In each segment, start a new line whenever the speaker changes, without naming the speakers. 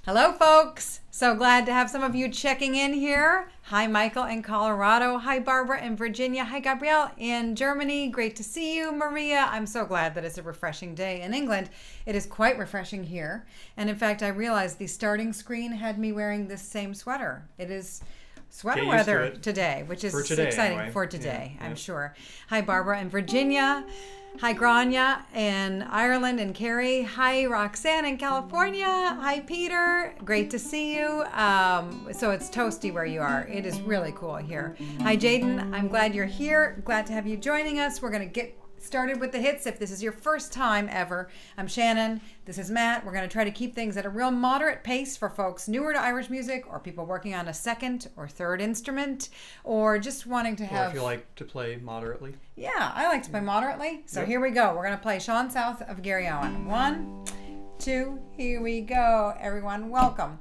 Hello, folks. So glad to have some of you checking in here. Hi, Michael in Colorado. Hi, Barbara in Virginia. Hi, Gabrielle in Germany. Great to see you, Maria. I'm so glad that it's a refreshing day in England. It is quite refreshing here. And in fact, I realized the starting screen had me wearing this same sweater. It is sweater weather today, which is exciting anyway. For today, yeah. I'm sure. Hi, Barbara in Virginia. Hi, Grainne in Ireland and Carrie. Hi, Roxanne in California. Hi, Peter. Great to see you. So it's toasty where you are. It is really cool here. Hi, Jaden. I'm glad you're here. Glad to have you joining us. We're going to get started with the hits. If this is your first time ever, I'm Shannon. This is Matt. We're going to try to keep things at a real moderate pace for folks newer to Irish music or people working on a second or third instrument or just wanting to have...
Or if you like to play moderately.
Yeah, I like to play moderately. So Here we go. We're going to play Sean South of Garryowen. 1, 2, here we go. Everyone, welcome.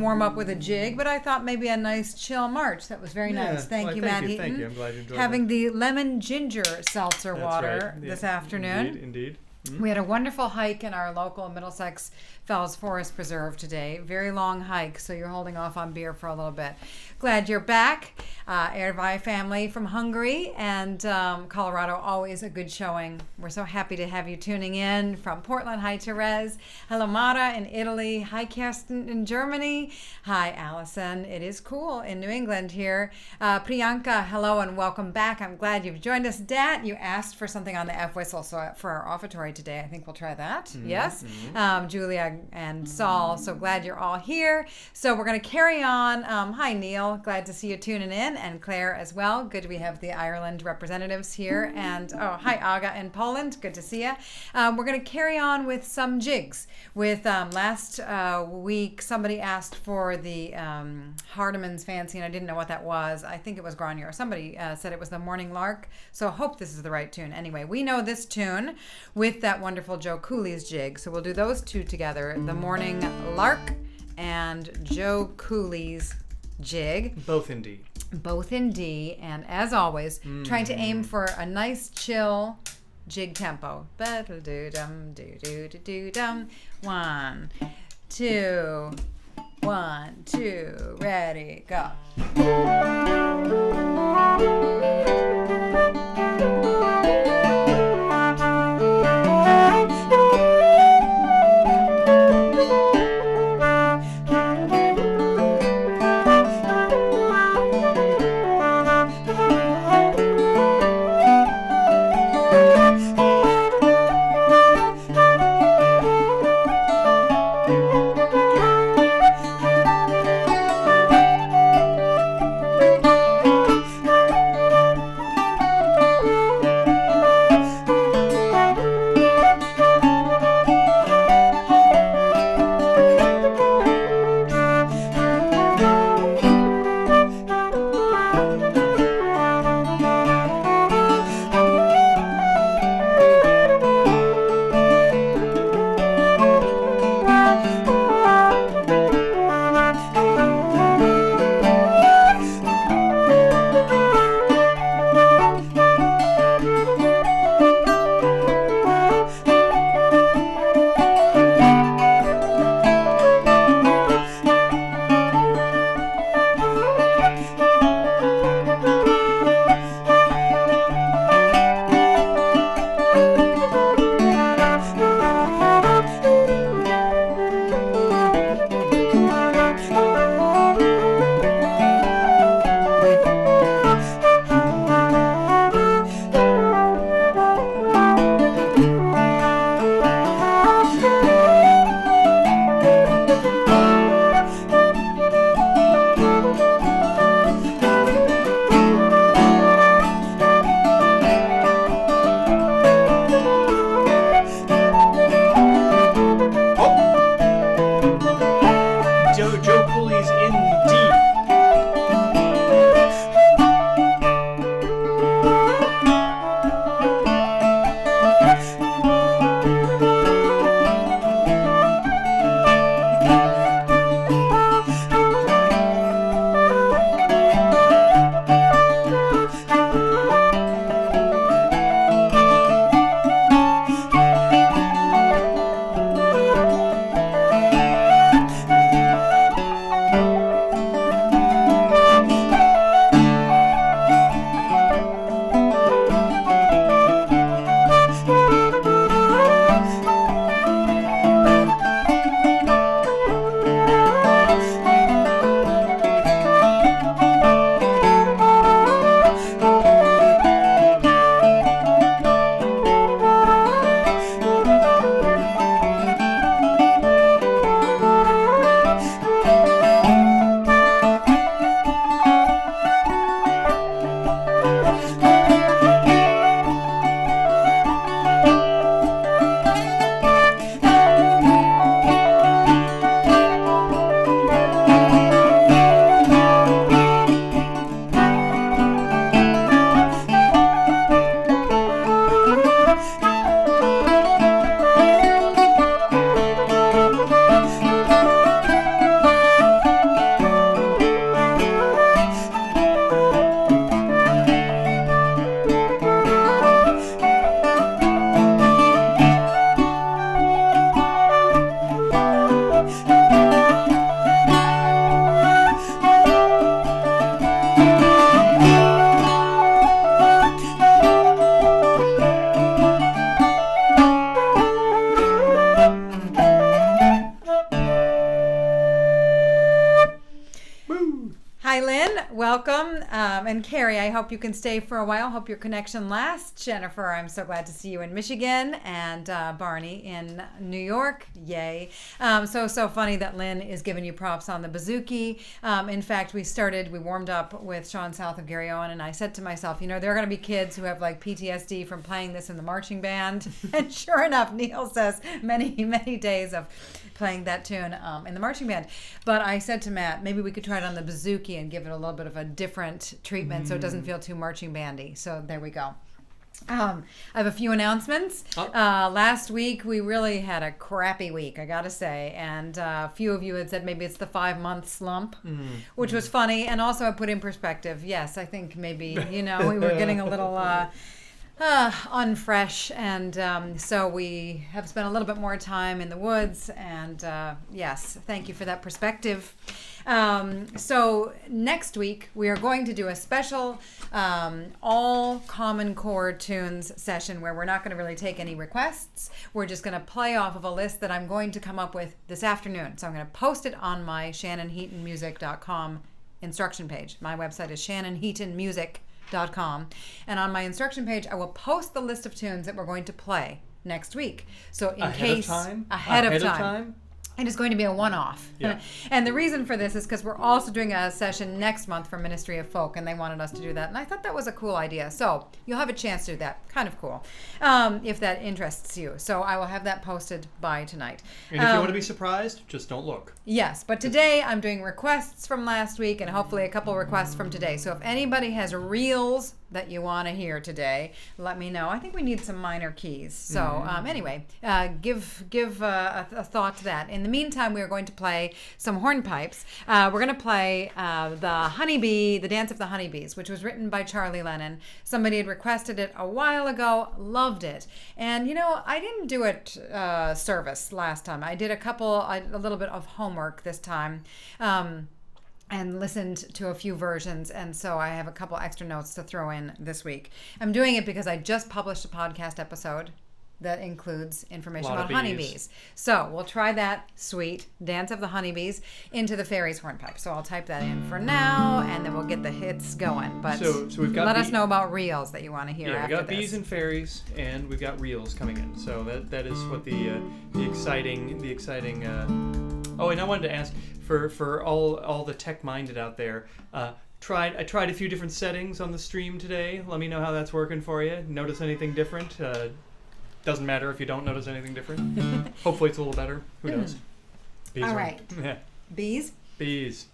Warm up with a jig, but I thought maybe a nice chill march. That was very nice. Thank you, Matt Heaton.
Thank you. I'm glad you enjoyed
Having the lemon ginger seltzer water this afternoon.
Indeed. Mm-hmm.
We had a wonderful hike in our local Middlesex Fells Forest Preserve today. Very long hike, so you're holding off on beer for a little bit. Glad you're back. Ervai family from Hungary and Colorado, always a good showing. We're so happy to have you tuning in from Portland. Hi, Therese. Hello, Mara in Italy. Hi, Kirsten in Germany. Hi, Allison. It is cool in New England here. Priyanka, hello and welcome back. I'm glad you've joined us. Dat, you asked for something on the F whistle, so for our offertory today, I think we'll try that. Mm-hmm. Yes. Mm-hmm. Julia and Saul, so glad you're all here. So we're going to carry on. Hi, Neil. Glad to see you tuning in, and Claire as well. Good we have the Ireland representatives here. And hi, Aga in Poland. Good to see you. We're going to carry on with some jigs. With last week, somebody asked for the Hardeman's Fancy, and I didn't know what that was. I think it was Grainne, or somebody said it was the Morning Lark. So I hope this is the right tune. Anyway, we know this tune with that wonderful Joe Cooley's jig. So we'll do those two together, the Morning Lark and Joe Cooley's jig.
Both in D.
Both in D, and as always, trying to aim for a nice chill jig tempo. Ba-da-doo-dum, doo-doo-doo-doo-dum. 1, 2, 1, 2, ready, go. Hi, Lynn. Welcome. And Carrie, I hope you can stay for a while. Hope your connection lasts. Jennifer, I'm so glad to see you in Michigan. And Barney in New York. Yay. So funny that Lynn is giving you props on the bouzouki. In fact, we warmed up with Sean South of Garryowen, and I said to myself, there are going to be kids who have like PTSD from playing this in the marching band. And sure enough, Neil says many, many days of playing that tune in the marching band. But I said to Matt, maybe we could try it on the bouzouki and give it a little bit of a different treatment so it doesn't feel too marching bandy. So there we go. I have a few announcements. Last week we really had a crappy week, I gotta say, and a few of you had said maybe it's the 5-month slump, which was funny, and also I put in perspective. Yes, I think maybe we were getting a little unfresh, and so we have spent a little bit more time in the woods, and yes, thank you for that perspective. So next week we are going to do a special all Common Chord tunes session where we're not going to really take any requests. We're just going to play off of a list that I'm going to come up with this afternoon. So I'm going to post it on my shannonheatonmusic.com instruction page. My website is shannonheatonmusic.com, and on my instruction page I will post the list of tunes that we're going to play next week. So in
ahead
case
of time?
it is going to be a one-off.
Yeah.
And the reason for this is because we're also doing a session next month for Ministry of Folk, and they wanted us to do that. And I thought that was a cool idea. So you'll have a chance to do that. Kind of cool, if that interests you. So I will have that posted by tonight.
And if you want to be surprised, just don't look.
Yes, but today I'm doing requests from last week and hopefully a couple requests from today. So if anybody has reels that you want to hear today, let me know. I think we need some minor keys. So anyway, give a thought to that. In the meantime, we are going to play some hornpipes. We're going to play the Dance of the Honeybees, which was written by Charlie Lennon. Somebody had requested it a while ago, loved it. And I didn't do it service last time. I did a little bit of homework this time. And listened to a few versions, and so I have a couple extra notes to throw in this week. I'm doing it because I just published a podcast episode that includes information about honeybees. So we'll try that sweet Dance of the Honeybees into the Fairies Hornpipe. So I'll type that in for now, and then we'll get the hits going. But
so we've got
let us know about reels that you want to hear after this.
Yeah, we've got bees and fairies, and we've got reels coming in. So that is what the exciting. Oh, and I wanted to ask for all the tech-minded out there. I tried a few different settings on the stream today. Let me know how that's working for you. Notice anything different? Doesn't matter if you don't notice anything different. Hopefully it's a little better. Who knows? Bees
all right.
Yeah.
Bees?
Bees.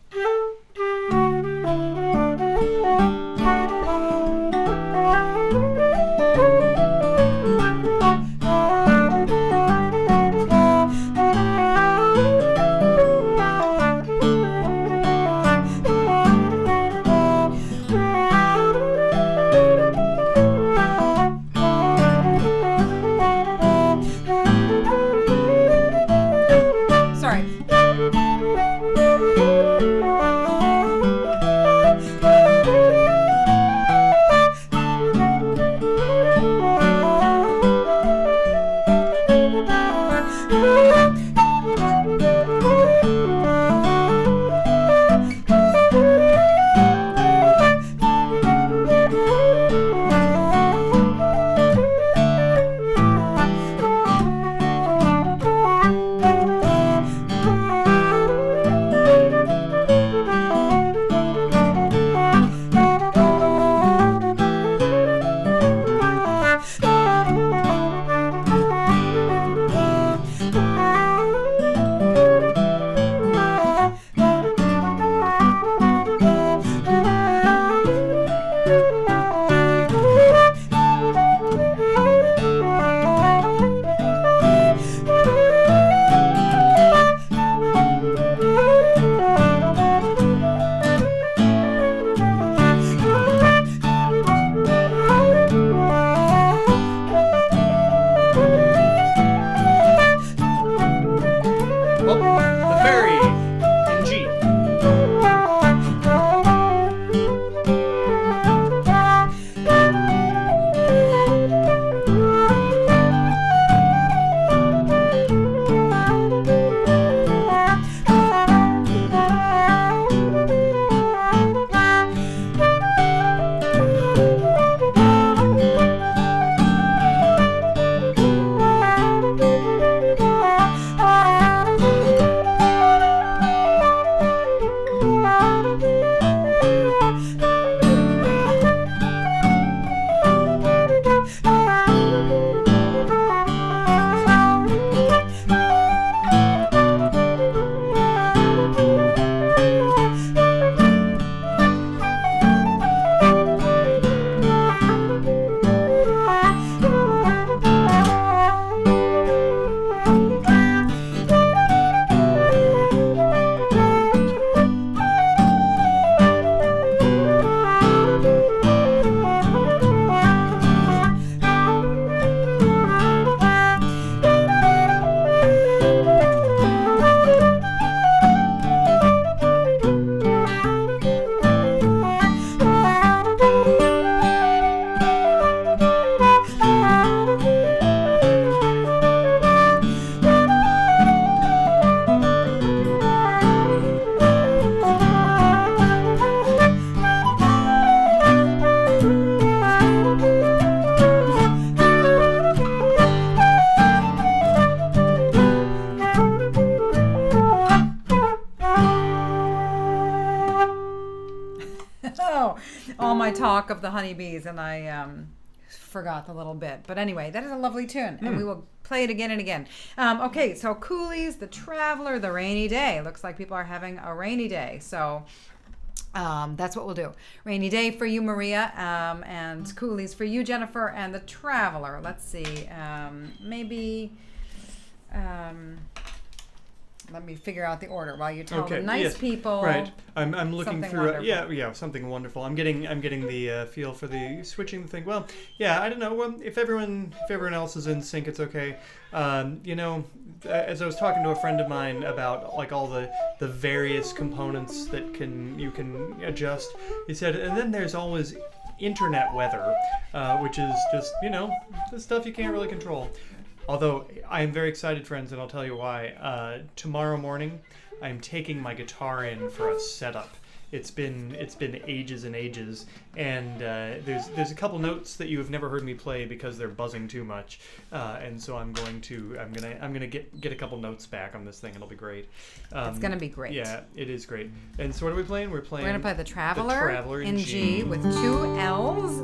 all my talk of the honeybees, and I forgot the little bit. But anyway, that is a lovely tune, and we will play it again and again. Okay, so Cooley's The Traveler, The Rainy Day. Looks like people are having a rainy day, so that's what we'll do. Rainy Day for you, Maria, and Cooley's for you, Jennifer, and The Traveler. Let's see, maybe... let me figure out the order while you tell the nice people.
Right, I'm looking through.
Wonderful.
Something wonderful. I'm getting the feel for the switching the thing. Well, yeah, I don't know. Well, if everyone else is in sync, it's okay. As I was talking to a friend of mine about like all the various components that you can adjust, he said, and then there's always internet weather, which is just the stuff you can't really control. Although I am very excited, friends, and I'll tell you why. Tomorrow morning, I'm taking my guitar in for a setup. It's been ages and ages, and there's a couple notes that you have never heard me play because they're buzzing too much, and so I'm gonna get a couple notes back on this thing. It'll be great.
It's gonna be great.
Yeah, it is great. And so what are we playing? We're gonna
play The Traveler in G with 2 L's.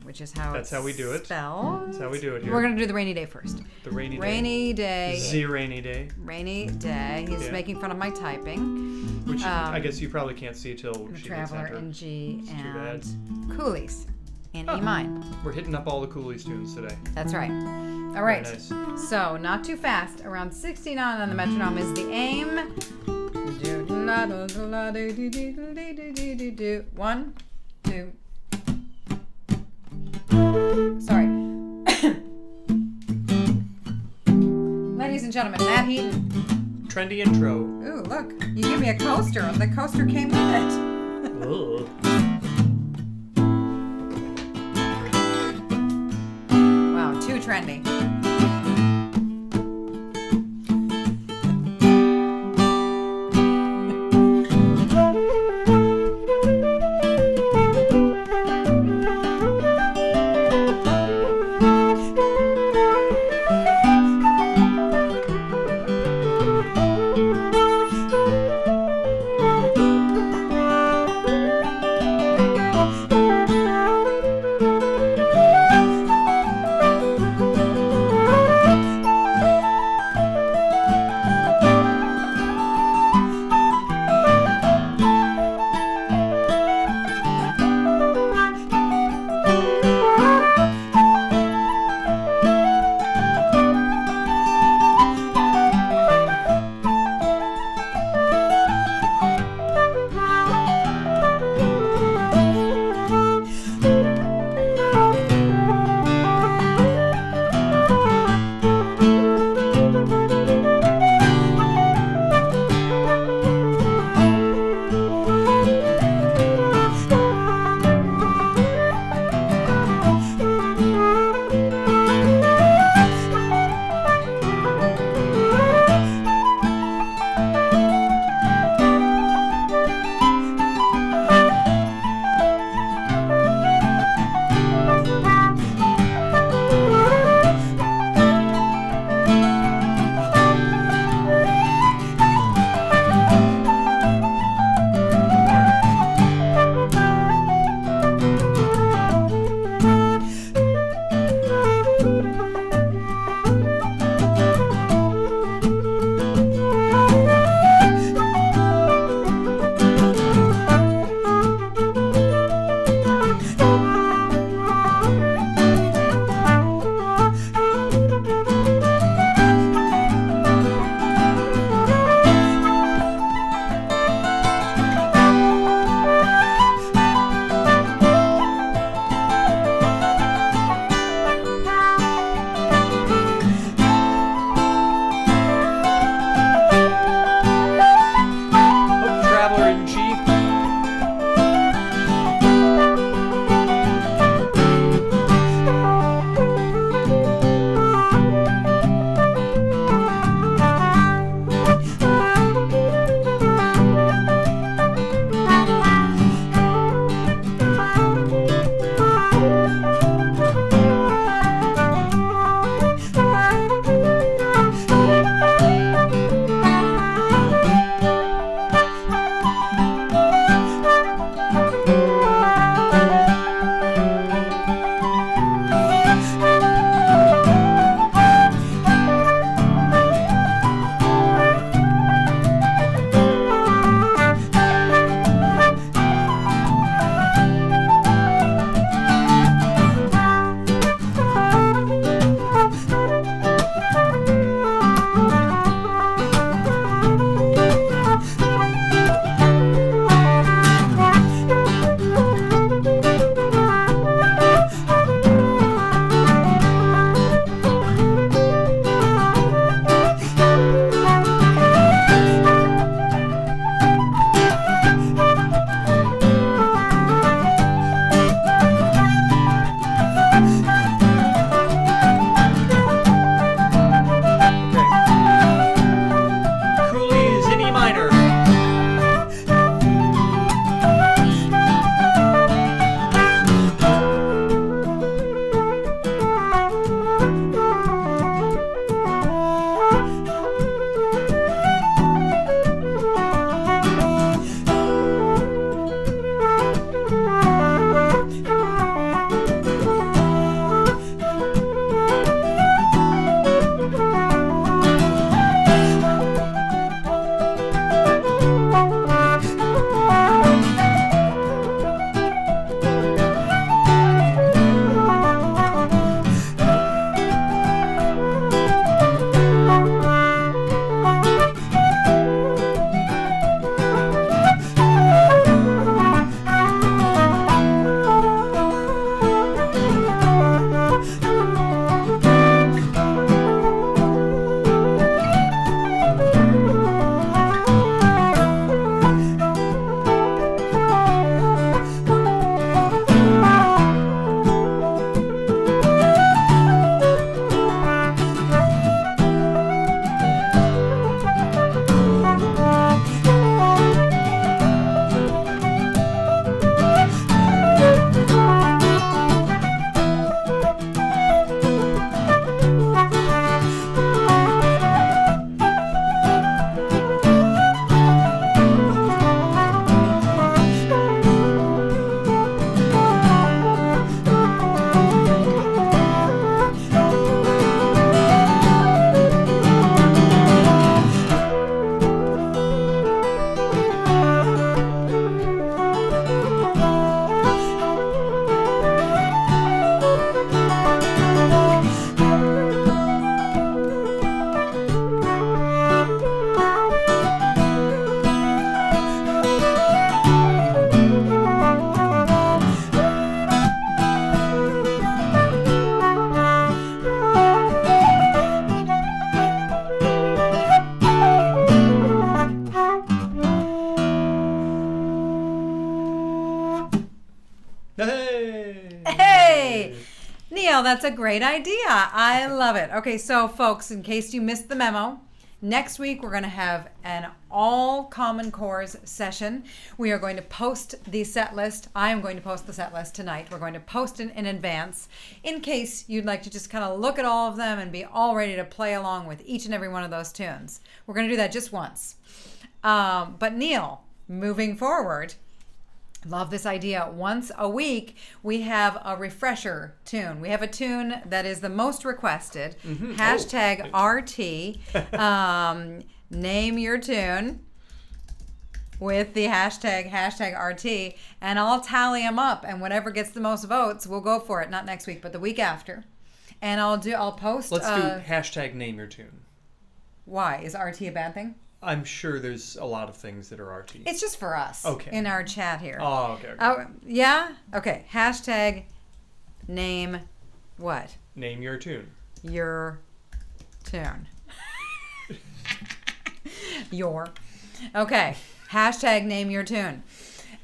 Which is how
that's how we do it.
Spelled.
That's how we do it here.
We're gonna do the rainy day first.
The rainy day.
Rainy day.
The rainy day.
Rainy day. He's making fun of my typing.
Which I guess you probably can't see till
The Traveler in G
it's
and Cooley's in E minor.
We're hitting up all the Cooley's tunes today.
That's right. All right.
Very nice.
So not too fast. Around 69 on the metronome is the aim. 1, 2. Sorry. Ladies and gentlemen, Matt Heaton.
Trendy intro.
Ooh, look. You give me a coaster, and the coaster came with it.
Ugh.
Wow, too trendy. Gabrielle, that's a great idea. I love it. Okay, so folks, in case you missed the memo, next week we're going to have an all Common Cores session. We are going to post the set list. I am going to post the set list tonight. We're going to post it in advance in case you'd like to just kind of look at all of them and be all ready to play along with each and every one of those tunes. We're going to do that just once. But Neil, moving forward, love this idea. Once a week, we have a refresher tune. We have a tune that is the most requested. Hashtag RT. Name your tune with the hashtag RT, and I'll tally them up, and whatever gets the most votes, we'll go for it. Not next week, but the week after. And I'll post.
Let's do hashtag name your tune.
Why? Is RT a bad thing?
I'm sure there's a lot of things that are RT.
It's just for us.
Okay.
In our chat here.
Oh, okay.
Yeah? Okay. Hashtag name what?
Name your tune.
Your tune. Your. Okay. Hashtag name your tune.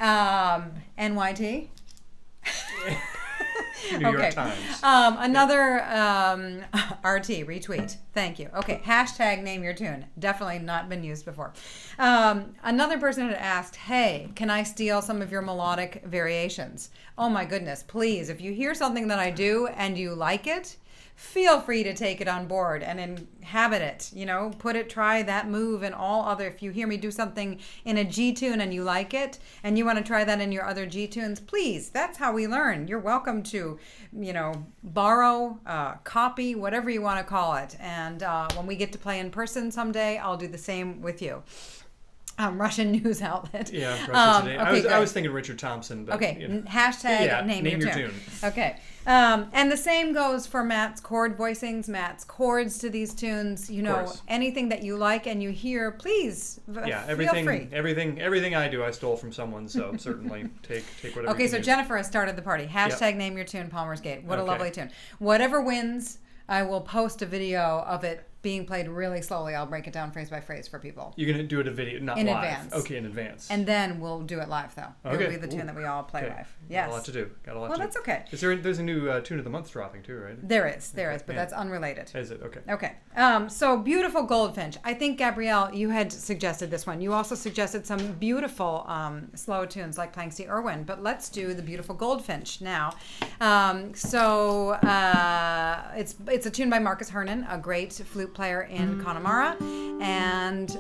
NYT.
New York Times.
Another RT retweet. Thank you. Okay. Hashtag name your tune. Definitely not been used before. Another person had asked, hey, can I steal some of your melodic variations? Oh my goodness. Please, if you hear something that I do and you like it, feel free to take it on board and inhabit it. Try that move and all other. If you hear me do something in a G tune and you like it and you want to try that in your other G tunes, please, that's how we learn. You're welcome to, borrow, copy, whatever you want to call it. And when we get to play in person someday, I'll do the same with you. Russian news outlet.
Yeah, Russia Today.
Okay,
I was thinking Richard Thompson. But,
okay, hashtag name your tune. Okay. And the same goes for Matt's chord voicings, Matt's chords to these tunes. Anything that you like and you hear, please feel free.
Everything I do, I stole from someone. So certainly take whatever.
Okay, so
use.
Jennifer has started the party. Hashtag name your tune, Palmer's Gate. What a lovely tune. Whatever wins, I will post a video of it being played really slowly. I'll break it down phrase by phrase for people.
You're going to do it a video, not
in
live.
Advance.
Okay, in advance.
And then we'll do it live, though.
Okay.
It'll be the tune that we all play live. Yes.
Got a lot to do.
Well, that's okay.
There's a new tune of the month dropping too, right?
There is, but that's unrelated.
Is it? Okay.
Okay. So beautiful Goldfinch. I think, Gabrielle, you had suggested this one. You also suggested some beautiful slow tunes like playing C. Irwin, but let's do the beautiful Goldfinch now. It's a tune by Marcus Hernan, a great flute player in Connemara, and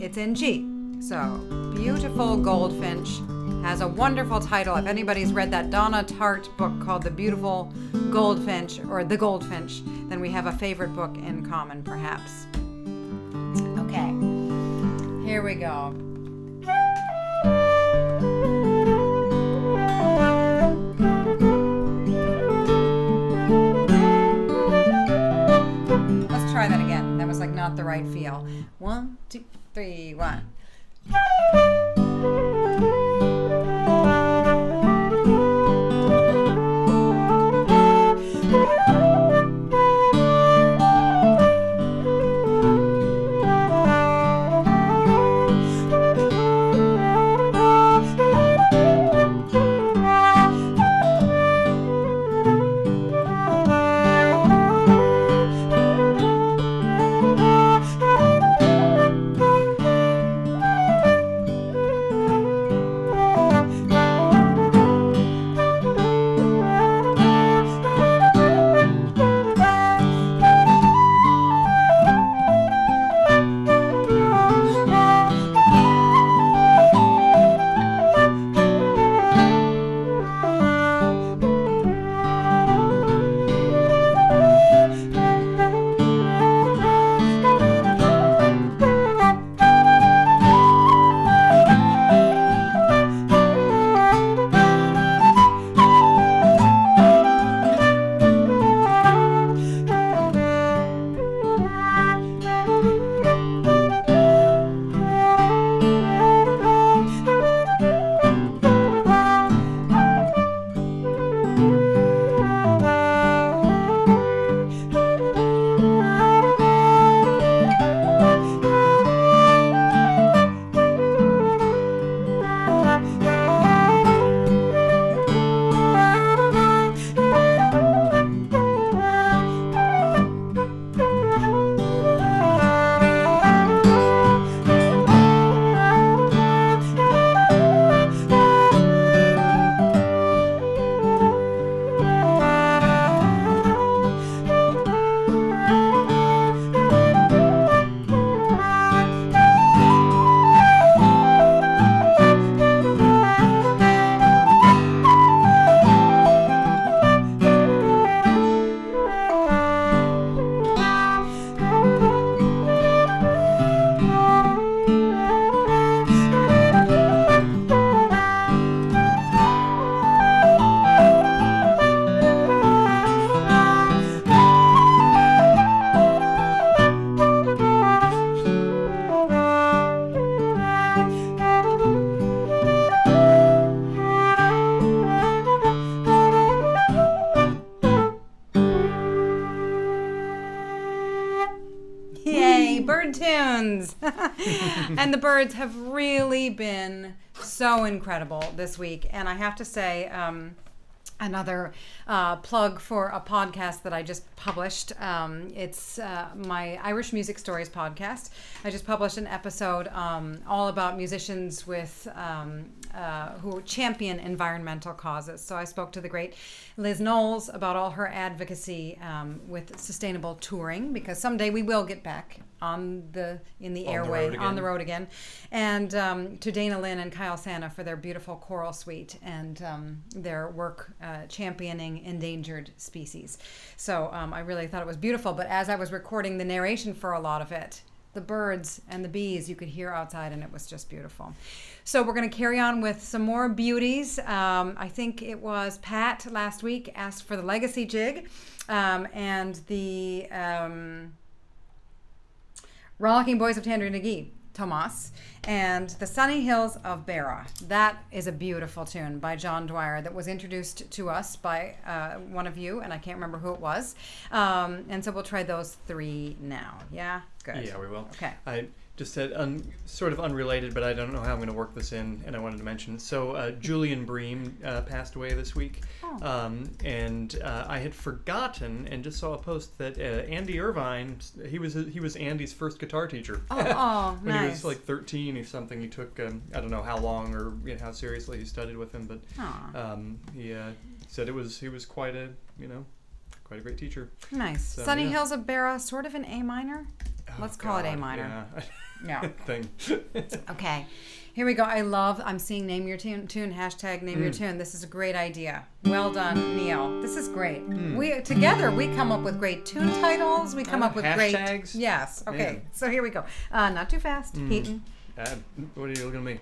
it's in G. So, beautiful Goldfinch has a wonderful title. If anybody's read that Donna Tartt book called The Beautiful Goldfinch, or The Goldfinch, then we have a favorite book in common, perhaps. Okay, here we go. Let's try that again. That was like not the right feel. 1, 2, 3, 1. And the birds have really been so incredible this week. And I have to say, another plug for a podcast that I just published. It's my Irish Music Stories podcast. I just published an episode all about musicians with who champion environmental causes. So I spoke to the great Liz Knowles about all her advocacy with sustainable touring, because someday we will get back on the road again, and to Dana Lynn and Kyle Santa for their beautiful choral suite and their work championing endangered species. So I really thought it was beautiful. But as I was recording the narration for a lot of it, the birds and the bees you could hear outside, and it was just beautiful. So we're going to carry on with some more beauties. I think it was Pat last week asked for the legacy jig, and the Rollicking Boys of Tanderagee, Tomas, and the Sunny Hills of Beara. That is a beautiful tune by John Dwyer that was introduced to us by one of you, and I can't remember who it was. And so we'll try those three now. Yeah? Good.
Yeah, we will.
Okay.
I just said sort of unrelated, but I don't know how I'm going to work this in, and I wanted to mention. So Julian Bream passed away this week, and I had forgotten and just saw a post that Andy Irvine, he was Andy's first guitar teacher.
Oh,
when
nice.
he was like 13 or something. He took I don't know how long or how seriously he studied with him, but he said he was quite a great teacher.
Nice.
So,
Sunny Hills of Beara, sort of an A minor. Let's call it A minor.
Yeah. Thing.
Okay. Here we go. I'm seeing Name Your Tune, hashtag Name Your Tune. This is a great idea. Well done, Neil. This is great. We come up with great tune titles. We come up with
hashtags.
Great... Yes. Okay.
Yeah.
So here we go. Not too fast. Heaton.
What are you looking at me?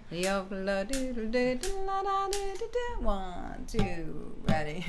1, 2, ready.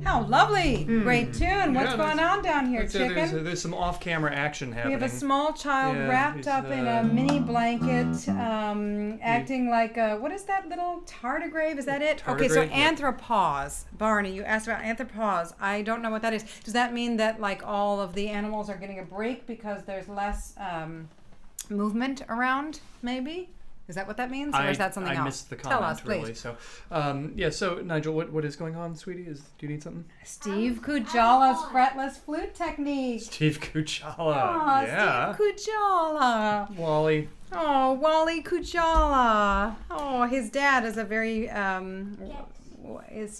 How lovely. Great tune. What's
Yeah,
going on down here, chicken?
There's some off-camera action happening.
We have a small child wrapped up in a mini blanket, acting like what is that little tardigrade? Is that it? Okay, so anthropause. Barney, you asked about anthropause. I don't know what that is. Does that mean that like all of the animals are getting a break because there's less movement around, maybe? Is that what that means, or is that something else?
I missed the comment.
Tell us, please.
Really. So, So, Nigel, what is going on, sweetie? Do you need something?
Steve Kujala's fretless flute technique.
Steve Kujala.
Oh,
Yeah.
Steve Kujala.
Wally.
Oh, Wally Kujala. Oh, his dad is a very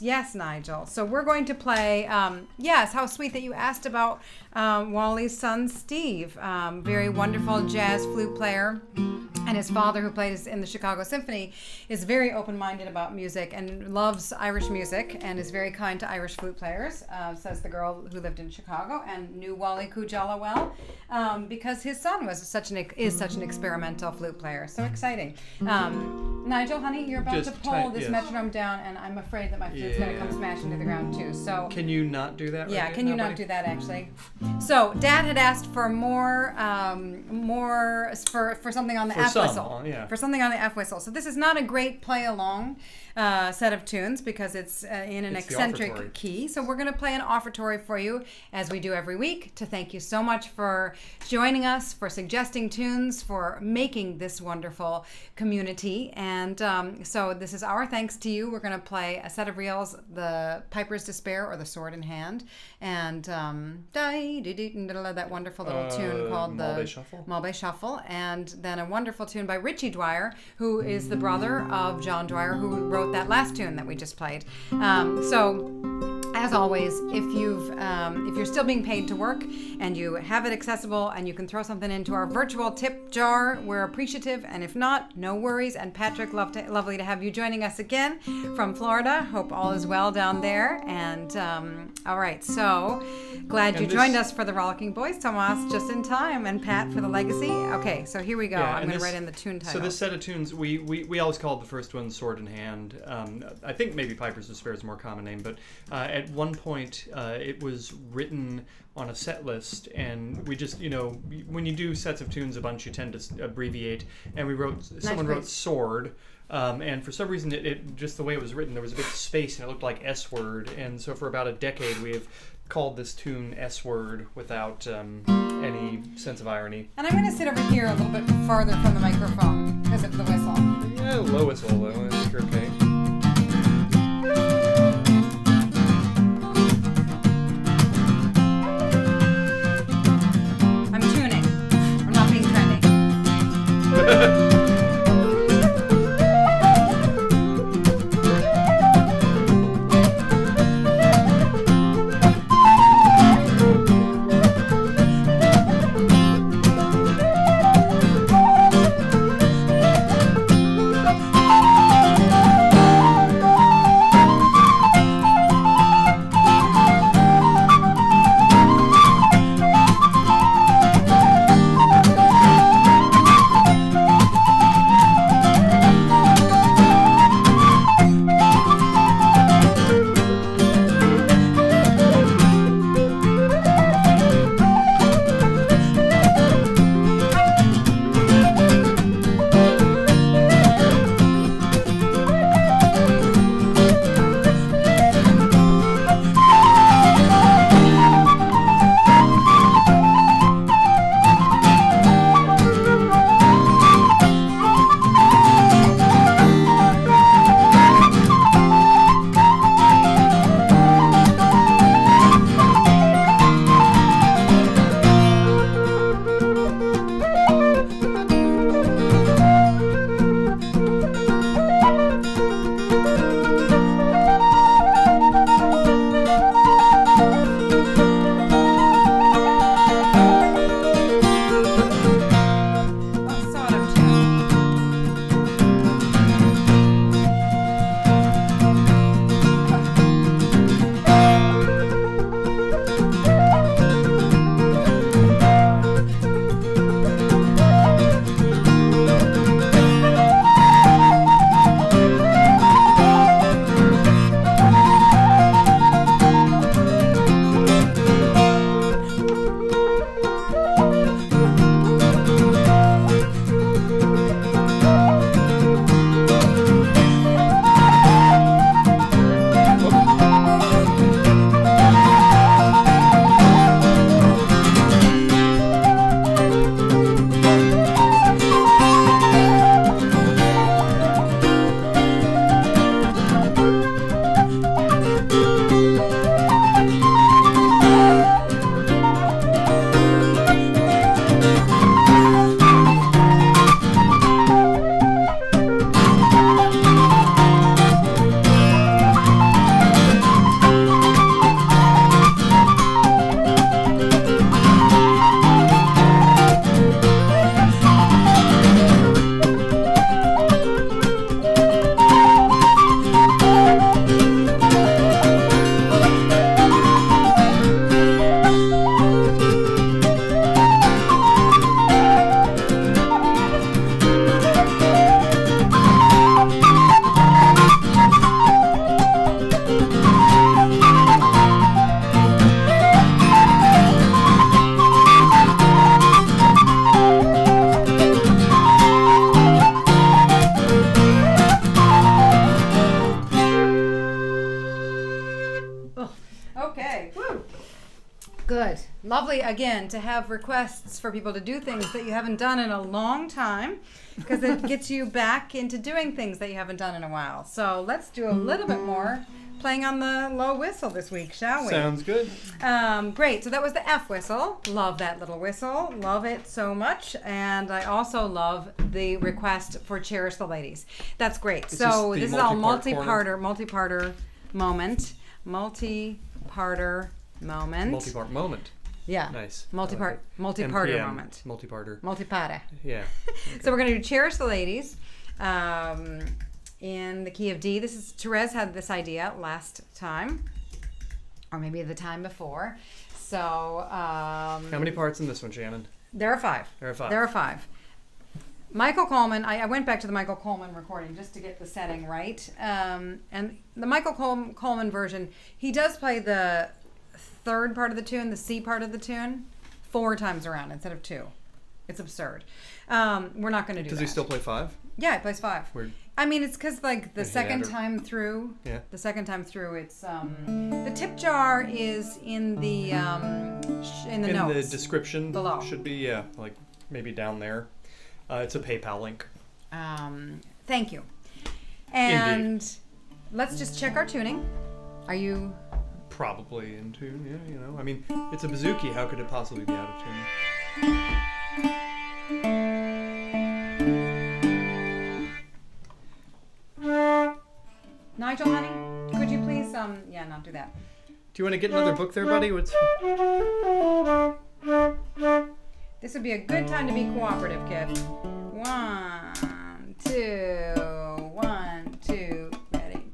yes, Nigel. So we're going to play. Yes, how sweet that you asked about Wally's son Steve. Very wonderful jazz flute player. And his father, who played in the Chicago Symphony, is very open-minded about music and loves Irish music and is very kind to Irish flute players, says the girl who lived in Chicago and knew Wally Kujala well, because his son was such an experimental flute player. So exciting. Nigel, honey, you're about to pull this metronome down, and I'm afraid that my flute's going to come smashing to the ground too. So
can you not do that?
Yeah, can you not do that actually? So Dad had asked for more for something on the F whistle. For something on the F whistle. So this is not a great play along set of tunes because it's in an eccentric key. So we're going to play an offertory for you as we do every week to thank you so much for joining us, for suggesting tunes, for making this wonderful community. And so this is our thanks to you. We're going to play a set of reels, the Piper's Despair or the Sword in Hand, and that wonderful little tune called the Malbay Shuffle, and then a wonderful tune by Richie Dwyer, who is the brother of John Dwyer, who wrote that last tune that we just played. As always, if you're still being paid to work and you have it accessible and you can throw something into our virtual tip jar, we're appreciative. And if not, no worries. And Patrick, lovely to have you joining us again from Florida. Hope all is well down there. And all right, so glad you joined us for the Rollicking Boys, Tomas, just in time, and Pat for the Legacy. Okay, so here we go. I'm going to write in the tune title.
So this set of tunes, we always called the first one Sword in Hand. I think maybe Piper's Despair is a more common name, but at one point it was written on a set list, and we just, when you do sets of tunes a bunch, you tend to abbreviate, and someone wrote sword, and for some reason it just the way it was written, there was a big space and it looked like S-word, and so for about a decade we have called this tune S-word without any sense of irony. And
I'm going to sit over here a little bit farther from the microphone because of the whistle.
Yeah, low whistle though, I think you're okay.
Okay. Woo. Good. Lovely, again, to have requests for people to do things that you haven't done in a long time, because it gets you back into doing things that you haven't done in a while. So let's do a little bit more playing on the low whistle this week, shall we?
Sounds good.
Great. So that was the F whistle. Love that little whistle. Love it so much. And I also love the request for Cherish the Ladies. That's great. So this is all multi-parter moment. Multi-parter moment.
Multi-part moment.
Yeah.
Nice.
Multi-parter
NPM,
moment.
Multiparter.
Multiparter.
Yeah. Okay.
So we're going to do Cherish the Ladies in the key of D. This is, Therese had this idea last time, or maybe the time before. So
how many parts in this one, Shannon?
There are 5. There are 5. Michael Coleman, I went back to the Michael Coleman recording just to get the setting right. And the Michael Coleman version, he does play the third part of the tune, the C part of the tune, 4 times around instead of 2. It's absurd. We're not going to do that.
Does he still play 5?
Yeah, he plays 5.
Weird.
I mean, it's because like the second time through, it's the tip jar is in the notes.
In the description
below.
Should be like maybe down there. It's a PayPal link.
Thank you. And
Indeed.
let's just check our tuning. Are you
probably in tune? Yeah, you know. I mean, it's a bouzouki. How could it possibly be out of tune?
Nigel, honey? Could you please not do that.
Do you want to get another book there, buddy?
This would be a good time to be cooperative, kid. 1, 2, 1, 2, ready.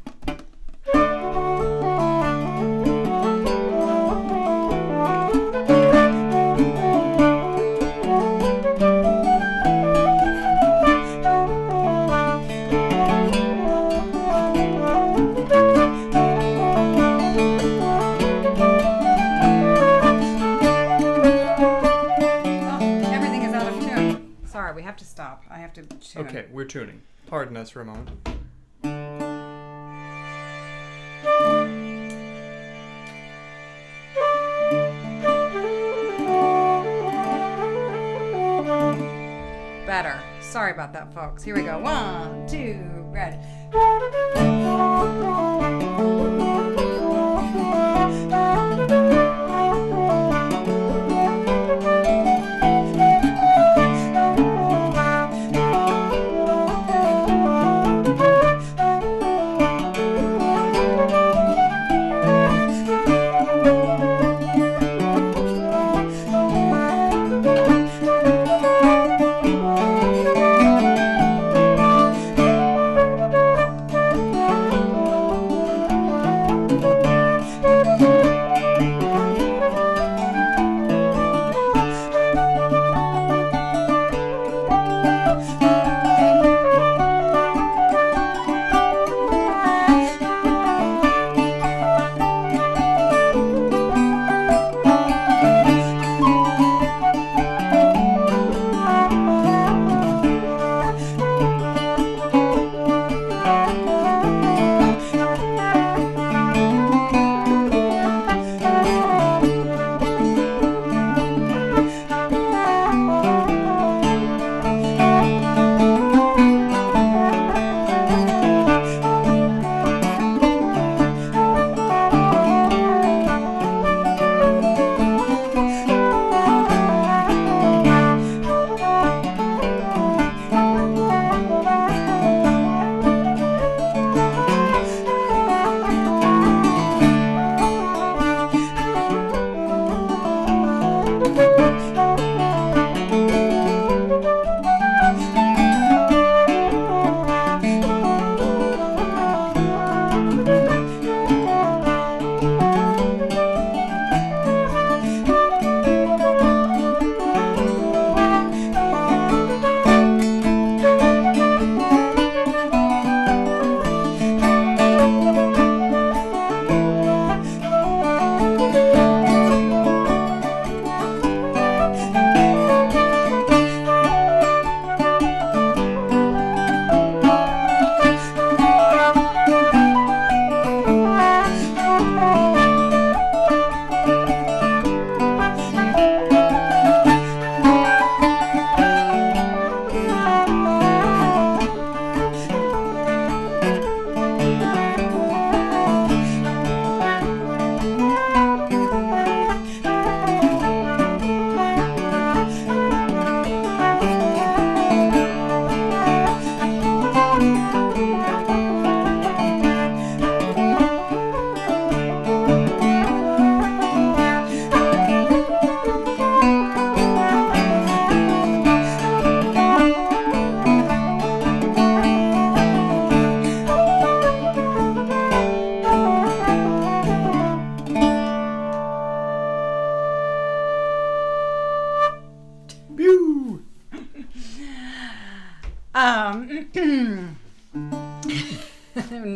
We have to stop. I have to tune.
Okay, we're tuning. Pardon us for a moment.
Better. Sorry about that, folks. Here we go. 1, 2, ready.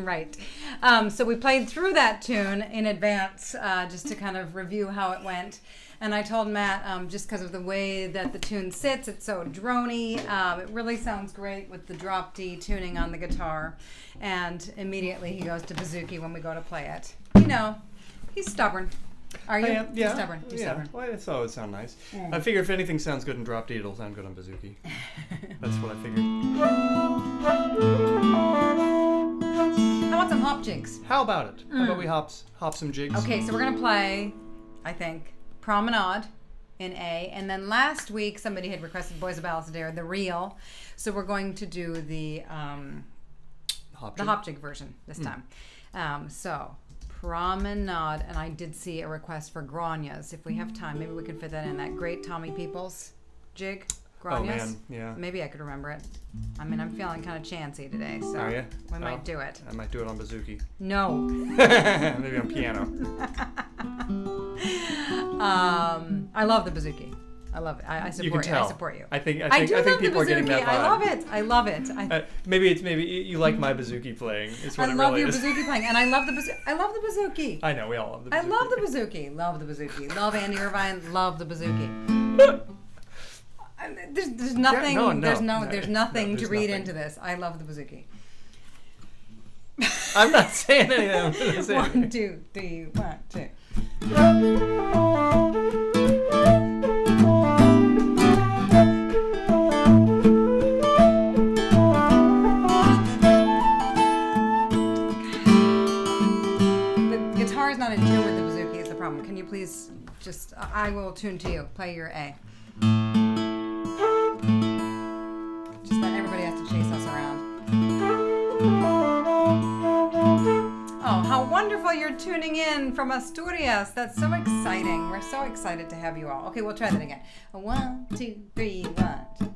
Right. So we played through that tune in advance just to kind of review how it went. And I told Matt, just because of the way that the tune sits, it's so droney. It really sounds great with the drop D tuning on the guitar. And immediately he goes to bouzouki when we go to play it. You know, he's stubborn. Are you?
I am, yeah.
He's stubborn. He's stubborn.
Well, it's always sound nice. I figure if anything sounds good in drop D, it'll sound good on bouzouki. That's what I figured.
How about some hop jigs?
How about it? How about we hop some jigs?
Okay, so we're going to play, I think, Promenade in A. And then last week, somebody had requested Boys of Ballisodaire, the reel. So we're going to do the hop jig version this time. So Promenade, and I did see a request for Grainnes. If we have time, maybe we could fit that in. That great Tommy Peoples jig, Grainnes.
Oh, man, yeah.
Maybe I could remember it. I mean, I'm feeling kind of chancy today, so
Are you?
we might do it.
I might do it on bouzouki.
No.
Maybe on piano.
I love the bouzouki. I love it. I support
You can tell.
I support you.
I think
I do
think people are getting that vibe.
I love it.
Maybe you like my bouzouki playing. Is what
I
it
love
really
your
is.
bouzouki playing, and I love the bouzouki.
I know we all love the bouzouki.
I love the bouzouki. Love the bouzouki. Love Andy Irvine. Love the bouzouki. There's nothing.
Yeah, no,
there's nothing to read
nothing.
into this. I love the bouzouki.
I'm not saying anything.
1, 2, 3, 1, 2. Not in tune with the bouzouki is the problem. Can you please just, I will tune to you. Play your A. Just that everybody has to chase us around. Oh, how wonderful you're tuning in from Asturias. That's so exciting. We're so excited to have you all. Okay, we'll try that again. 1, 2, 3, 1, 2.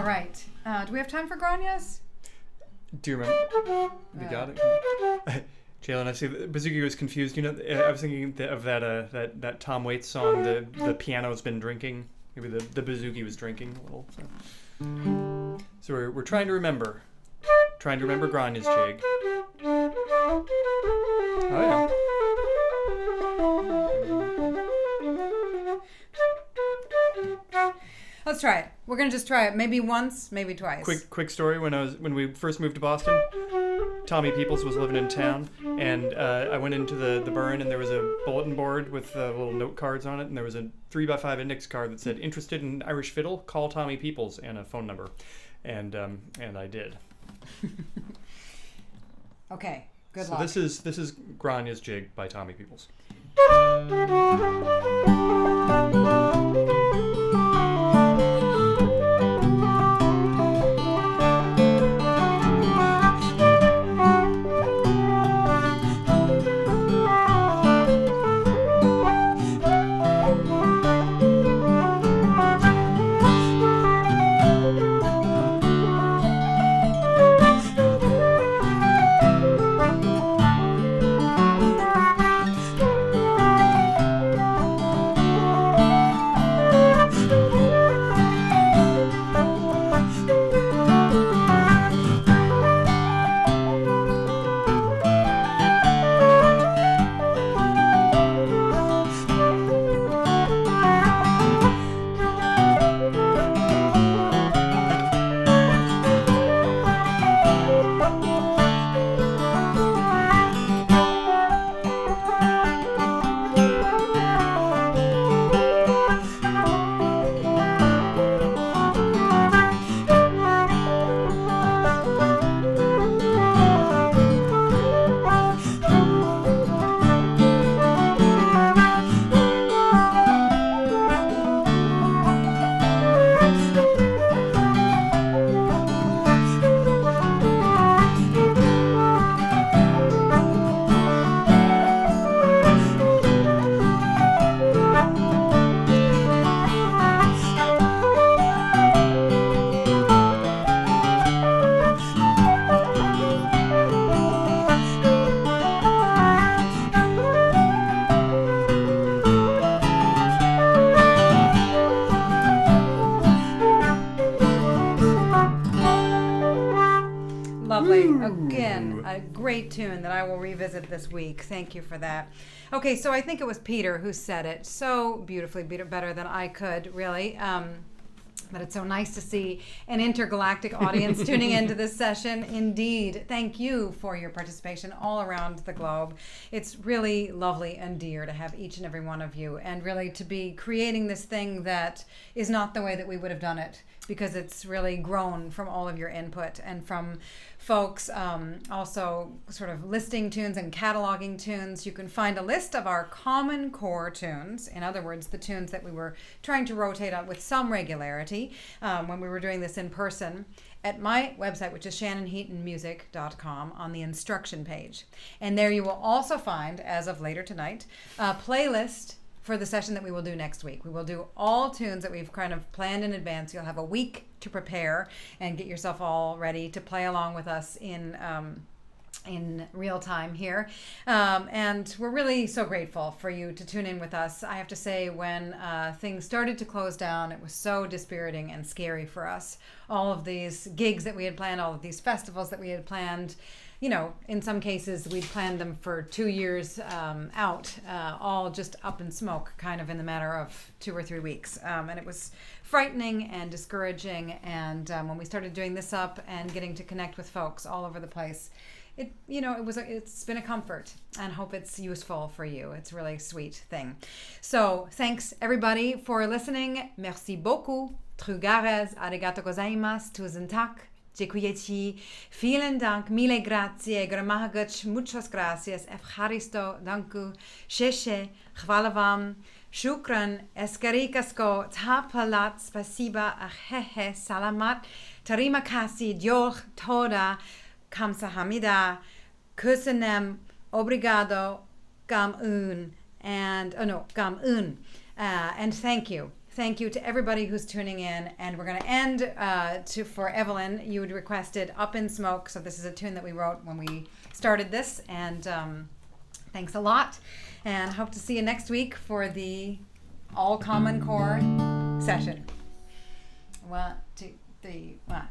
All right. Do we have time for Grainnes?
Do you remember? You got it? Jalen, I see Bazooki was confused. You know, I was thinking of that Tom Waits song, the piano's been drinking. Maybe the Bazooki was drinking a little. So we're trying to remember. Trying to remember Grainne's jig. Oh, yeah.
Let's try it. We're gonna just try it. Maybe once, maybe twice.
Quick story. When we first moved to Boston, Tommy Peoples was living in town, and I went into the burn, and there was a bulletin board with little note cards on it, and there was a 3x5 index card that said, "Interested in Irish fiddle? Call Tommy Peoples," and a phone number, and I did.
Okay. Good
so
luck.
this is Grainne's jig by Tommy Peoples.
Great tune that I will revisit this week. Thank you for that. Okay, so I think it was Peter who said it so beautifully, better than I could, really. But it's so nice to see an intergalactic audience tuning into this session. Indeed, thank you for your participation all around the globe. It's really lovely and dear to have each and every one of you, and really to be creating this thing that is not the way that we would have done it, because it's really grown from all of your input and from folks also sort of listing tunes and cataloging tunes. You can find a list of our common core tunes, in other words, the tunes that we were trying to rotate out with some regularity when we were doing this in person, at my website, which is shannonheatonmusic.com, on the instruction page. And there you will also find, as of later tonight, a playlist for the session that we will do next week. We will do all tunes that we've kind of planned in advance. You'll have a week to prepare and get yourself all ready to play along with us in real time here. And we're really so grateful for you to tune in with us. I have to say, when things started to close down, it was so dispiriting and scary for us. All of these gigs that we had planned, all of these festivals that we had planned, you know, in some cases we'd planned them for 2 years out, all just up in smoke, kind of in the matter of 2 or 3 weeks. And it was frightening and discouraging. And when we started doing this up and getting to connect with folks all over the place, it's been a comfort, and hope it's useful for you. It's a really sweet thing. So thanks everybody for listening. Merci beaucoup. Trugares, arigato gozaimasu, tusen tak. Dziękuję. Vielen Dank, mille grazie, gramahaguch, muchas gracias, evcharisto, danku, sheshe, chwala vam, shukran, eskarikasko, tapalat, spasiba, ahehe, salamat, tarima kasi, diolch, toda, kamsahamida, kusanem, obrigado, gam un, and thank you. Thank you to everybody who's tuning in, and we're going to end for Evelyn. You had requested "Up in Smoke," so this is a tune that we wrote when we started this, and thanks a lot. And hope to see you next week for the All Common Core session. 1, 2, 3, 1.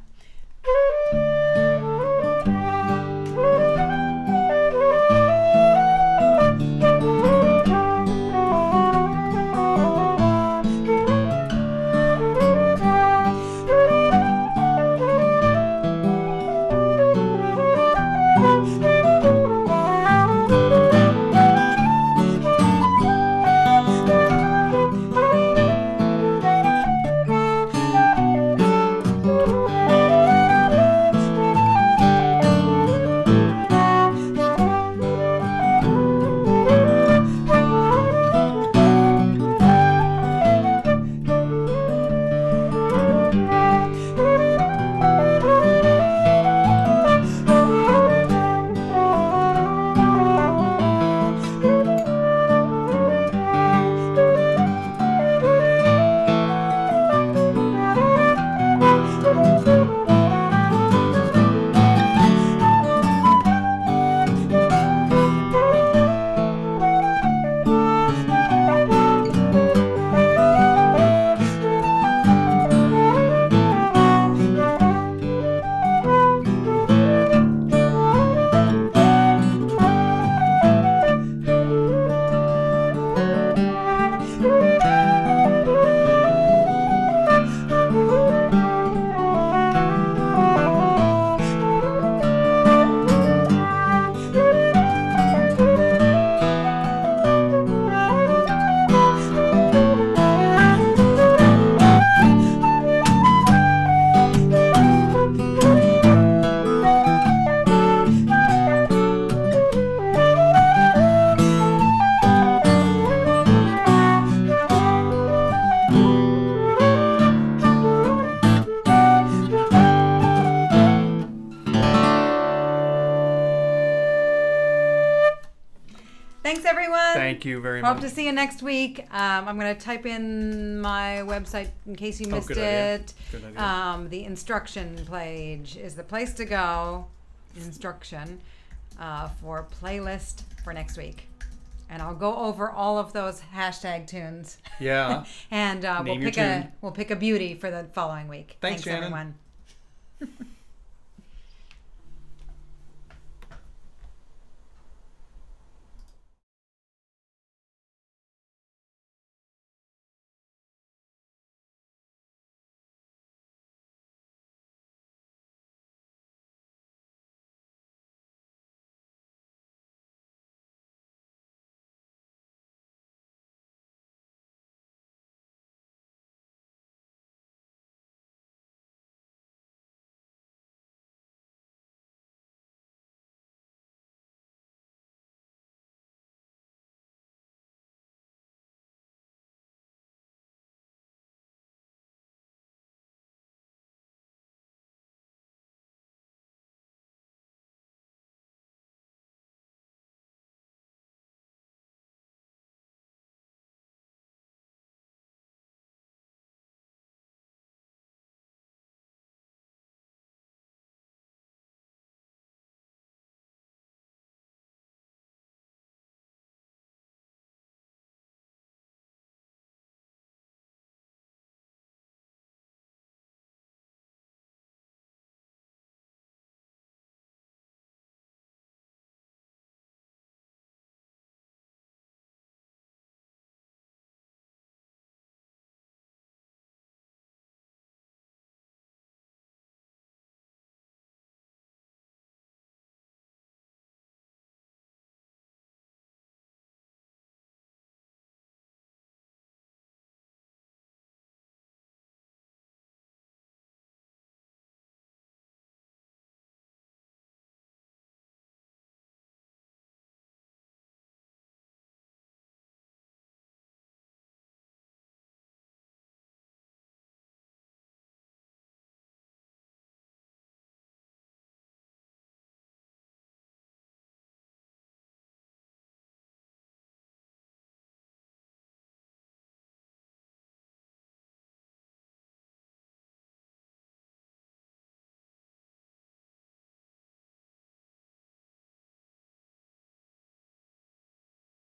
Thank you very much.
Hope to see you next week. I'm going to type in my website in case you missed it.
Good idea.
The instruction page is the place to go. Instruction for playlist for next week. And I'll go over all of those hashtag tunes.
Yeah.
And we'll pick a beauty for the following week.
Thanks
everyone.